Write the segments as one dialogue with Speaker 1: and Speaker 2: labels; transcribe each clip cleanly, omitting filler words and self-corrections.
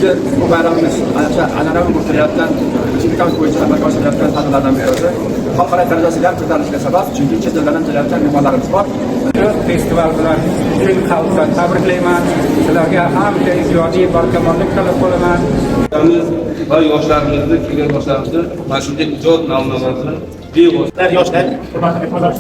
Speaker 1: Çünkü bu bayramımız an'anaviy muhtariyatdan, respublikamiz bo'yicha amalga oshirilayotgan tadbirlardan biri. Xalqaro darajasida ham ko'tarilishiga sabab, chunki chet ellardan kelayotgan mehmonlarimiz bor.
Speaker 2: Festival bilan butun xalqqa tabriklayman. Sizlarga ham ijodiy barkamollik tilab qolaman.
Speaker 3: Va yoshlarimizni, kelgan yoshlarimizni mana shunday ijod namunalarni bevosita
Speaker 4: yoshlar hurmatli mehmonlar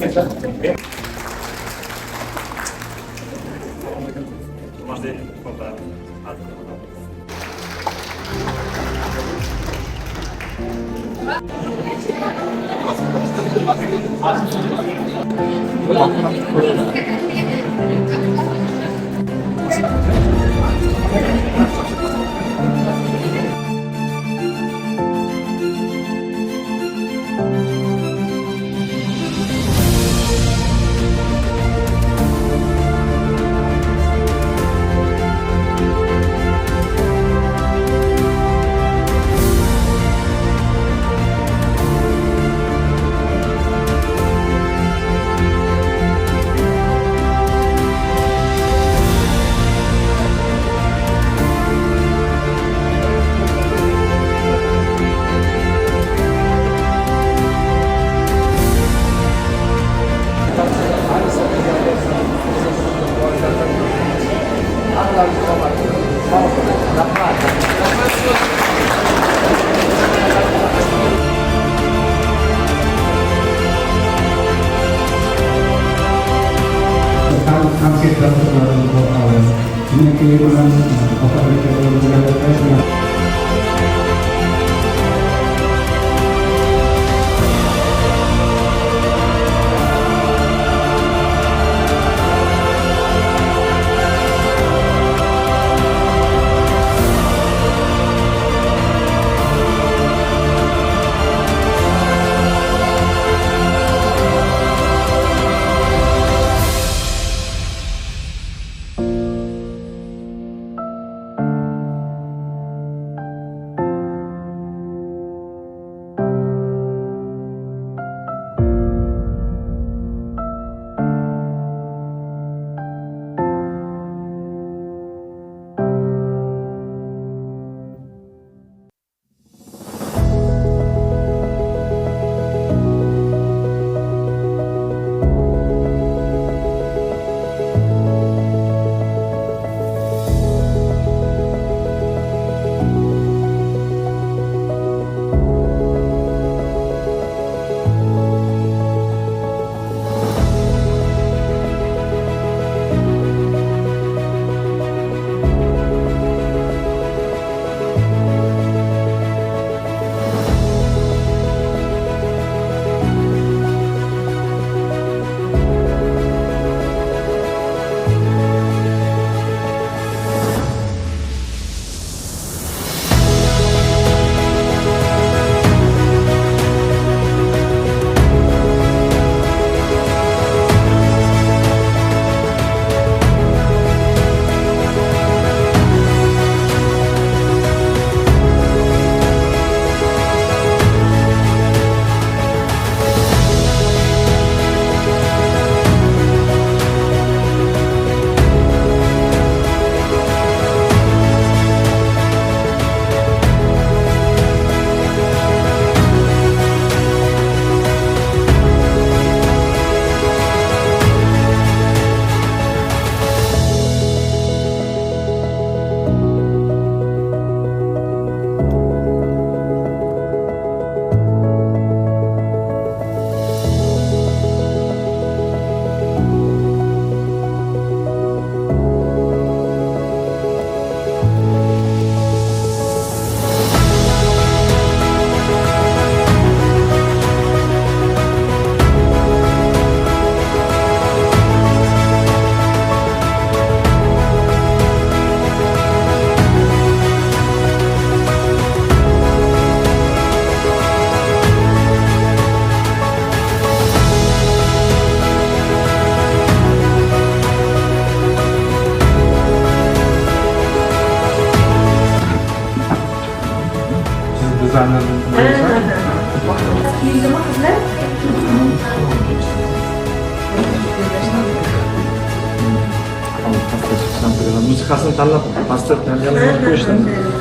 Speaker 5: nusxasini tanlab pasport tangalarni qo'yishdan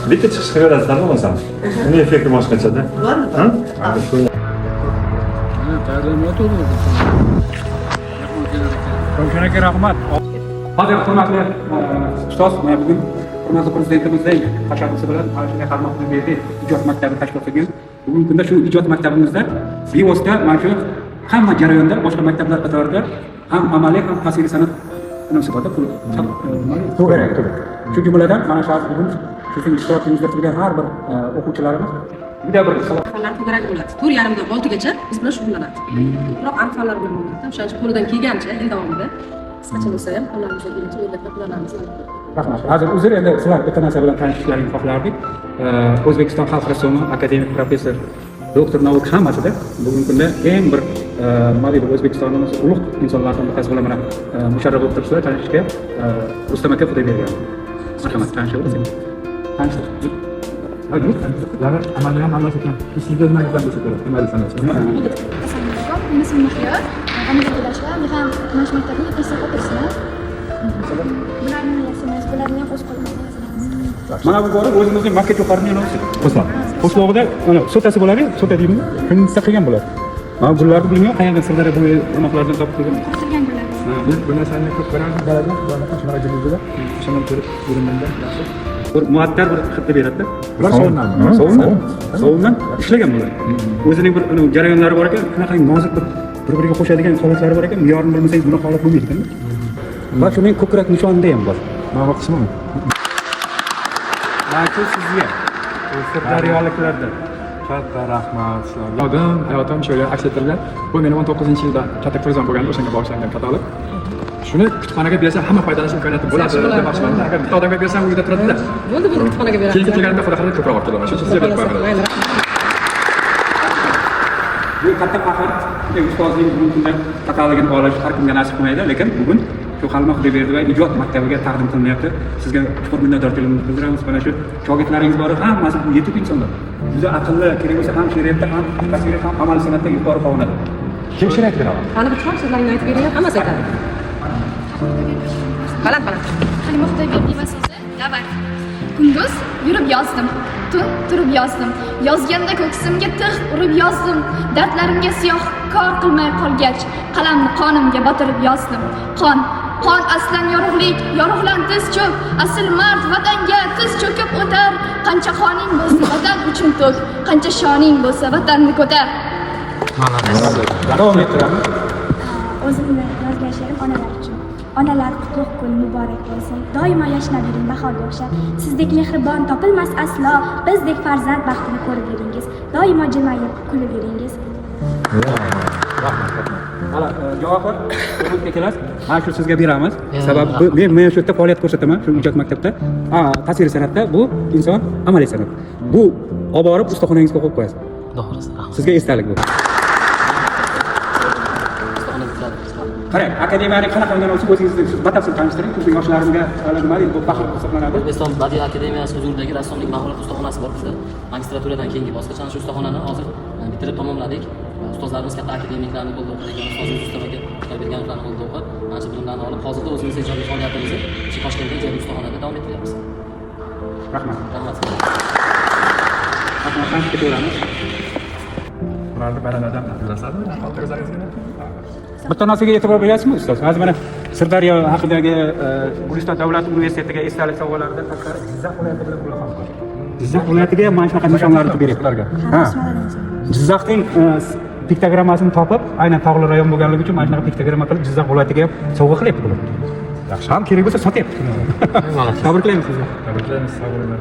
Speaker 5: bitta chiqish qiladi masalan. Uni effekti boshqachada. Bormi?
Speaker 2: Ravshan rahmat. Hozir hurmatli ustoz, mana bugun hurmatli prezidentimizning tashabbusi bilan mana shunday xizmat berdik. Ijod maktabi tashkil qilgan. Bugungi kunda shu ijod maktabimizda bevosita mana shu hamma jarayonda boshqa maktablar qatorida ham amaliy ham tasviriy san'at munosabati kerak. Shu jumladan mana shu bugun sizning ishtirokingizda turgan har bir o'quvchilarimiz juda bir
Speaker 6: fanlar to'garak bo'ladi. 4:30 dan 6gacha biz bilan shug'ullanadi. Biroq aniq fanlar bilan bo'lmaydi. O'shaning uchun qo'lidan kelgancha yil davomida qisqacha bo'lsa ham fanlarimizni birinchi o'ylab qo'llanamiz.
Speaker 2: Rahmat. Hozir uzr endi sizlar bitta narsa bilan tanishishlaringizni xohlardik. O'zbekiston Xalq rassomi, akademik professor, doktor nauk hammasida bugungi kunda eng bir nima deydi O'zbekistonimiz ulug' insonlardan bittasi bilan mana musharraf bo'lib turibsizlar. Tanishishga Rustam aka Xudoybergan. Marhamat, tanishamiz.
Speaker 5: Ular amalda ham Allah ekan. Sizga nima qilasiz kerak? Nima deysiz?
Speaker 7: Ismim Mahliyor. Amerikadashlar, men ham mana maktabni tashkil qilishni. Bularni yaxshimiz, bularni ham o'z qo'limizda.
Speaker 2: Mana bu borib o'zimizning maket yuqorini yo'nalishi. Qo'shlog'ida mana sotasi bo'ladi, sota deymi? Kunsa qilgan bo'ladi. Mana bularni bilmayman, qayerdan sirdaryo bu o'rmoqlardan topib kelgan.
Speaker 7: Qilgan bo'ladi.
Speaker 5: Bu narsani ko'p ko'ramiz dalada, bularni qancha joyimizda, o'shadan ko'rib yurmandan yaxshi.
Speaker 2: Bir muattar bir xitda beradi.
Speaker 5: Bular sovunadi.
Speaker 2: Sovundan ishlagan bular. O'zining bir jarayonlari bor ekan, shunaqa nozik bir-biriga qo'shadigan holatlari bor ekan, me'yorini bilmasangiz buni holat bo'lmaydi ekan. Va shuning ko'krak nishonida ham bor.
Speaker 5: Mana bu qismi.
Speaker 2: Balki sizga sirdaryoliklarda
Speaker 5: Katta rahmat sizlarga. Hayotim shunga aks ettirilgan. Bu meni 19-yilda katta turizm bo'lganda o'shanga boshlangan katalog. Shuni kutubxonaga bersa hamma foydalanish imkoniyati bo'ladi demoqchiman. Agar bitta odamga bersam uyda turadi-da.
Speaker 6: Bo'ldi, bu kutubxonaga beramiz.
Speaker 5: Keyin kelganda xudo xohlasa ko'proq olib kelaman. Shu sizga berib qo'yaman.
Speaker 2: bu katta faxr ustozning bugungi kunda katalogini olish har kimga nasib qilmaydi, lekin bugun shu Xalqaro Xudoyberdi va ijod maktabiga taqdim qilinyapti. Sizga chuqur minnatdorchiligimizni bildiramiz. Mana shu shogirdlaringiz bor, hammasi bu yetuk insonlar. Juda aqlli, kerak bo'lsa ham she'riyatda ham, tasvirda ham, amal san'atda yuqori qovunadi.
Speaker 5: Kim she'riyat beradi?
Speaker 6: Qani bitta so'zlaringni aytib bering, hammasi aytadi. Baland.
Speaker 7: Xalqaro Xudoyberdi va so'zi davar. Kunduz yurib yozdim, tun turib yozdim. Yozganda ko'ksimga tig' urib yozdim. Dardlarimga siyoh kor qilmay qolgach, qalamni qonimga botirib yozdim. Qon aslan yorug'lik, yorug'lan tiz cho'k. Asl mard vatanga tiz cho'kib o'tar. Qancha xoning bo'lsa vatan uchun to'k, qancha shoning bo'lsa vatanni ko'tar.
Speaker 2: Davom ettiramiz.
Speaker 7: O'zimni yozgan she'rim onalar uchun. Onalar qutlug' kun muborak bo'lsin. Doimo yashnab yuring bahorga o'xshab. Sizdek mehribon topilmas aslo. Bizdek farzand baxtini ko'rib yuringiz. Doimo jilmayib kulib yuringiz.
Speaker 2: Hala, Javohir, hurmatli akalar, mana shu sizga beramiz. Sababi men shu yerda faoliyat ko'rsataman, shu ijod maktabda. Tasviriy san'atda bu inson amaliy san'at. Bu olib borib ustaxonangizga qo'yib qo'yasiz. Sizga esdalik bu. Qarang, akademiyaning qanaqa yo'nalishi o'zingizni batafsil tanishtiring. Bizning yoshlarimizga nima deydi, bu faxr hisoblanadi.
Speaker 8: O'zbekiston Badiiy akademiyasi huzuridagi rassomlik mahorat ustaxonasi bor bizda. Magistraturadan keyingi bosqich ana shu ustaxonani hozir bitirib tamomladik. Ustozlarimiz katta akademiklarni qo'lda o'qigan, ustozimiz Mustafa Xudoyberganlarni qo'lda o'qib, mana shu bilimlarni olib, hozirda o'zimizning ijodiy faoliyatimizni shu Toshkentda ijodiy ustaxonada davom ettiryapmiz.
Speaker 2: Rahmat.
Speaker 8: Rahmat.
Speaker 2: Ketaveramiz.
Speaker 5: Ularni baralardan bilasizmi? Xotiringizga.
Speaker 2: Bitta narsaga e'tibor berasizmi, ustoz? Hozir mana Sirdaryo haqidagi Guliston davlat universitetiga esdalik sovg'alarida tashqari Jizzax viloyati bilan qo'lga oldik. Jizzax viloyatiga ham mana shunaqa nishonlarni beryaptilarga. Jizzaxning piktogrammasini topib, aynan tog'li rayon bo'lganligi uchun mana shunaqa piktogramma qilib Jizzax viloyatiga ham sovg'a qilyapti bular. Yaxshi, ham kerak bo'lsa sotyapti. Tabriklaymiz sizni.
Speaker 5: Tabriklaymiz, sog' bo'linglar.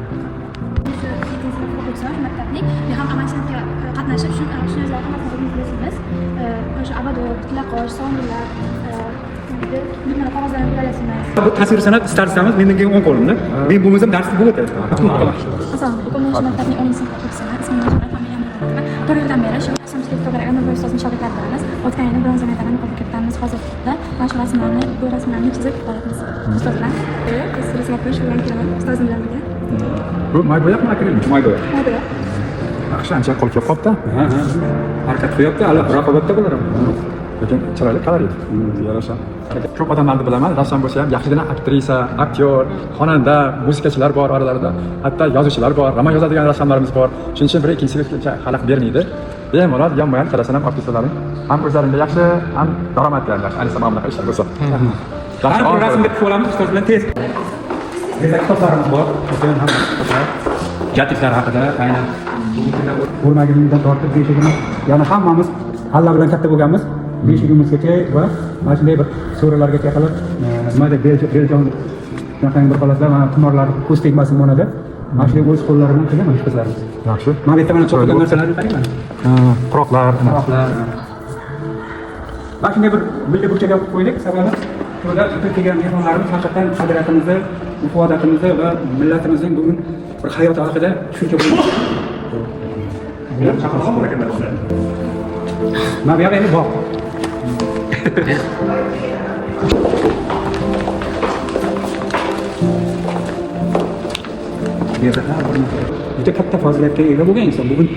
Speaker 7: Men ham amal san'atga qatnashib, shu narsalarni qilamiz. O'sha abado, titlaqosh, sonlar, bunlar qog'ozlarni bilasizmi?
Speaker 2: Bu tasvir san'at istarsangiz mendan keyin 10 qo'limda. Men bo'lmasam darsni bo'lib o'tadi.
Speaker 7: Assalomu alaykum. Men maktabning 10-sinf o'quvchisiman. Ismim Nurxo'ra, familiyam Nurxo'ra. 4 yildan beri shu rassomchilik to'g'ri Anvar ustozning shogirdlarimiz. O'tgan yili bronza medalni qo'lga kiritamiz. Hozirda mana shu rasmlarni, bu rasmlarni chizib boryapmiz. Ustoz bilan. Rasmlar qo'yish bilan kelaman. Ustozim bilan birga.
Speaker 5: Bu maybo'yapmi akrilik?
Speaker 2: Maybo'ya.
Speaker 5: Yaxshi, ancha qolib qolibdi.
Speaker 2: Harakat qilyapti, hali raqobatda bo'lar.
Speaker 5: lekin chiroyli qarar edi. Yarasha. Ko'p odamlarni bilaman, rassom bo'lsa ham yaxshigina aktrisa, aktyor, xonanda, muzikachilar bor oralarida. Hatto yozuvchilar bor, roman yozadigan rassomlarimiz bor. Shuning uchun bir ikkinchisiga xalaq bermaydi. Bemalol yonma-yon qarasam ham aktrisalarning ham o'zlaringda yaxshi, ham daromadlar yaxshi. Ayniqsa mana bunaqa ishlar bo'lsa.
Speaker 2: Har bir rasmga tushib olamiz, ustoz bilan tez. Bizda kitoblarimiz bor. O'shan ham jatiklar haqida, aynan o'rmagimizdan tortib beshigimiz, ya'ni hammamiz Alla bilan katta bo'lganmiz. Beshigimizgacha va mana shunday bir so'ralargacha qilib, nima deb beljon shunaqangi bir holatlar, mana tumorlar ko'z tegmasin monada. Mana shunday o'z qo'llari bilan qilaman qizlarimiz.
Speaker 5: Yaxshi.
Speaker 2: Mana bu yerda mana cho'qilgan narsalarni qarayman.
Speaker 5: Quroqlar,
Speaker 2: Quroqlar. Mana shunday bir bildi burchaga olib qo'ydik, sababi shunda o'tib kelgan mehmonlarimiz haqiqatan qadriyatimizni, ifodatimizni va millatimizning bugun bir hayoti haqida tushuncha bo'ldi. Mana bu yerda endi bog'. Juda katta fazilatga ega bo'lgan inson. Bugun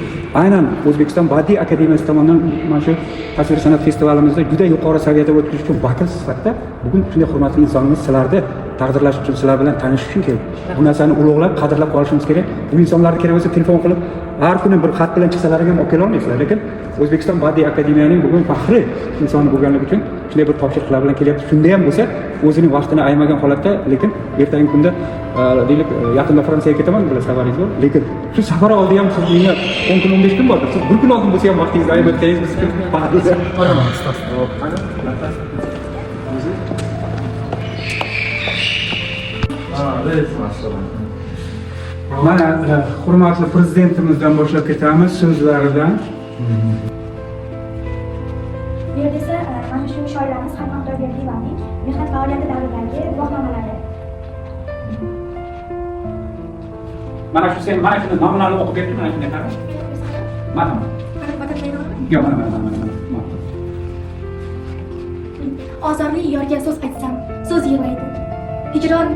Speaker 2: aynan O'zbekiston Badiiy akademiyasi tomonidan mana shu tasvir san'at festivalimizda juda yuqori saviyada o'tkazish uchun vakil sifatida bugun shunday hurmatli insonimiz sizlarni taqdirlash uchun, sizlar bilan tanishish uchun keldi. Bu narsani ulug'lab, qadrlab qolishimiz kerak. Bu insonlarni kerak bo'lsa telefon qilib, har kuni bir xat bilan chiqsalar ham olib kela olmaysizlar, lekin O'zbekiston Badiiy akademiyaning bugun faxriy insoni bo'lganligi uchun shunday bir topshiriqlar bilan kelyapti. Shunda ham bo'lsa, o'zining vaqtini ayamagan holatda, lekin ertangi kunda deylik yaqinda Fransiyaga ketaman bilan safaringiz bor. Lekin shu safar oldi ham siz menga 10 kun 15 kun bordi. Siz bir kun oldin bo'lsa ham vaqtingizni ayab o'tsangiz biz mana hurmatli prezidentimizdan boshlab ketamiz so'zlaridan.
Speaker 9: Bu yerda esa mana shu shoirlarimiz Xalqaro Berdiyevaning mehnat faoliyati davridagi guvohnomalari.
Speaker 2: Mana shu sen mana shuni nominalarni o'qib berdim, mana shunday qara. Mana. Yo'q, mana.
Speaker 9: Ozorli yorga so'z aytsam, so'z yig'laydi. Hijron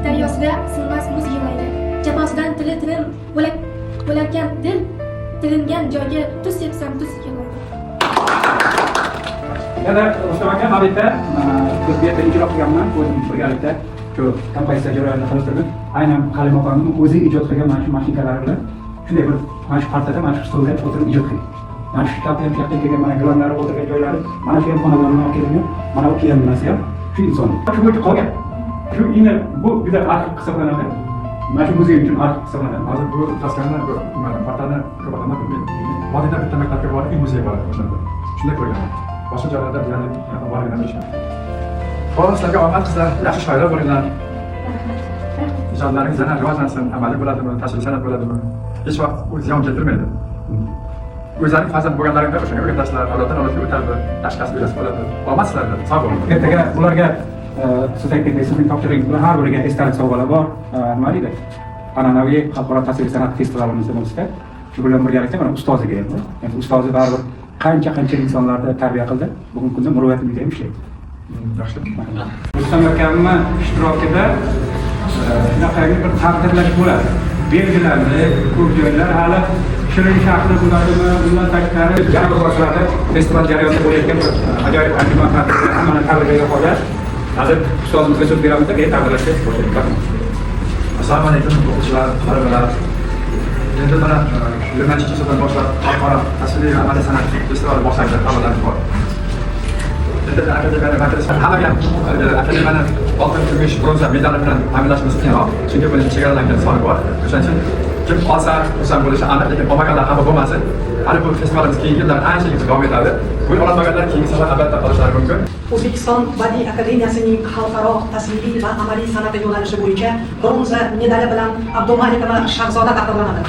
Speaker 9: daryosida sinmas muz yig'laydi. Jafosidan tilim bo'larkan dil, tilingan joyga tuz sepsam tuz yig'laydi.
Speaker 2: Yana o'shaga mabita ko'zga ijro qilganman, o'zim birgalikda shu kompozitsiya jarayonini qilib turib, aynan Halim opamning o'zi ijod qilgan mana shu mashinalari bilan shunday bir mana shu partada mana shu stolda o'tirib ijod qilgan. Mana shu kitobda ham kelgan mana gilonlar o'tirgan joylari, mana shu ham xonadondan olib kelingan, mana bu kelgan narsa ham shu inson. Shu bo'yicha qolgan. Shu ina bu juda arxiv hisoblanadi. Mana shu muzey uchun arxiv hisoblanadi.
Speaker 5: Hozir bu tasvirni bu portalni ko'p odamlar bilmaydi. Vodiyda bitta maktabga borib, muzey bor o'shanda. Shunday ko'rganman. Boshqa joylarda deyarli borganman bilishman. Sizlarga omad qizlar, yaxshi shoirlar bo'linglar. Ijodlaringiz yana rivojlansin, amaliy bo'ladimi, tashkiliy san'at bo'ladimi? Hech vaqt u ziyon keltirmaydi. O'zlaring farzand bo'lganlaringda o'shanga o'rgatasizlar, avloddan avlodga o'tadi, tashqasi berasi bo'ladi. Omad sizlarga, sog' bo'ling.
Speaker 2: Ertaga ularga siz aytgandek sizning topshirig'ingiz bilan har biriga esdalik sovg'alar bor. Nima deydi? An'anaviy xalqaro tasvir san'at festivalimizda bo'lsa, shu bilan birgalikda mana ustoziga endi. Endi ustozi baribir qancha insonlarni tarbiya qildi. Bugungi kunda muruvvatimizda ham ishlaydi.
Speaker 5: Yaxshi.
Speaker 2: Rustam akamni ishtirokida shunaqangi bir taqdirlash bo'ladi. Belgilandi, ko'p joylar hali shirin shahri bo'ladimi, bundan tashqari janubiy boshlarda festival jarayonida bo'layotgan bir ajoyib anjuman taqdirlar hammani tabriklariga qolgan. Hozir ustozimizga so'z beramiz-da, tabriklasha boshlaymiz.
Speaker 5: Assalomu alaykum o'quvchilar, talabalar. Endi mana 20-yildan boshlab xalqaro tasviriy va amaliy san'at festivali boshlangan talabalarimiz bor. Endi akademiyani hammaga akademiyani oltin, kumush, bronza medali bilan ta'minlashimiz qiyinroq. Chunki buning chegaralangan soni bor. O'shaning uchun kim olsa, xursand bo'lishi aniq, lekin olmaganlar xafa bo'lmasin. Hali bu festivalimiz keyingi yillar ancha davom etadi. Bu olmaganlar keyingi safar albatta qolishlari mumkin.
Speaker 10: O'zbekiston Badiiy akademiyasining xalqaro tasviriy va amaliy san'at yo'nalishi bo'yicha bronza medali bilan Abdumalikova Shahzoda taqdirlanadi.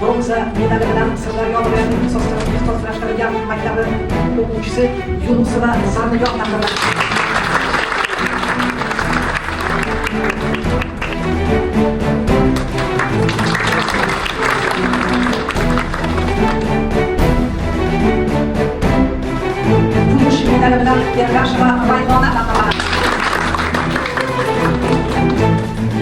Speaker 10: Bronza medali bilan Sirdaryo viloyatining ixtisoslashtirilgan maktabi o'quvchisi Yunusova Zarnigoh taqdirlandi.